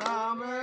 নামে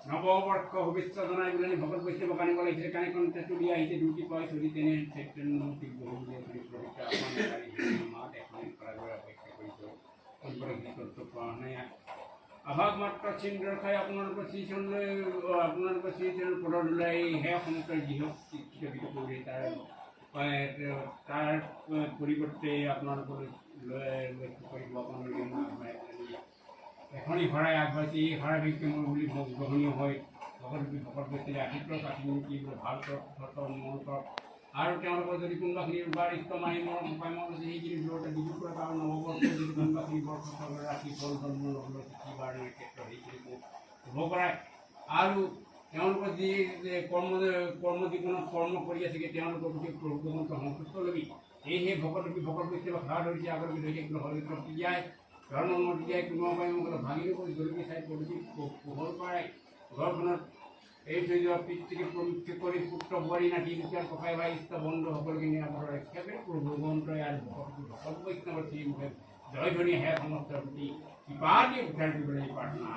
নৱবৰ্ষ শুভেচ্ছা জনাই পেলাই ভকত বৈষ্ণৱক আনিব লাগিছিলে কাণেখন তুলি আহিছে দুটি পাই চলি তেনে আভাস মাত্ৰ চিন্দ্ৰ খাই আপোনালোকৰ শ্ৰীচৰণৰ পদৰ ওলাই সেয়া সমগ্ৰ গৃহক শিক্ষিত কৰি তাৰ পৰিৱৰ্তে আপোনালোকৰ লক্ষ্য কৰিব আপোনালোকে এখনি শৰাই আগবাঢ়ি এই শৰাই ব্যক্তি মোৰ বুলি গ্ৰহণীয় হয় ভকত ব্যক্তিৰে আশীৰ্বাদ কাটি কি ভাল কৰক মন কৰক আৰু তেওঁলোকৰ যদি কোনোবাখিনি বাৰ ইষ্ট মাৰি মৰম পাইমৰ সেইখিনি দূৰতে বিজু কৰে আৰু নৱবৰ্ষ যদি কোনোবাখিনি বৰ্ষ ৰাখি ফল জন্ম ল'বলৈ কিবাৰ ক্ষেত্ৰত সেইখিনি শুভ কৰায় আৰু তেওঁলোকৰ যি কৰ্ম জীৱনত কৰ্ম কৰি আছেগৈ তেওঁলোকৰ প্ৰতি প্ৰভু সন্তুষ্ট ল'বি সেয়েহে ভকত ব্যক্তিক সেৱা ধৰিছে আগলৈকে ধৰি থাকিবলৈ হৰিদ্ৰ দিয়াই ধৰ্ম মত দিয়াই কোনোবা পাই মোক ভাঙি কৰি জলদি চাই প্ৰতি পোহৰ কৰাই ঘৰখনত এই থৈ যোৱা পিতৃকে প্ৰমুখ্য কৰি পুত্ৰ বোৱাৰী নাতি দুখীয়া ককাই ভাই ইষ্ট বন্ধু সকলোকে নিৰাপদে ৰক্ষা কৰি প্ৰভু ভগৱন্তই আৰু ভকত বৈষ্ণৱৰ শ্ৰীমুখে জয় ধ্বনি হে সমস্ত প্ৰতি কৃপা দি উদ্ধাৰ কৰিবলৈ প্ৰাৰ্থনা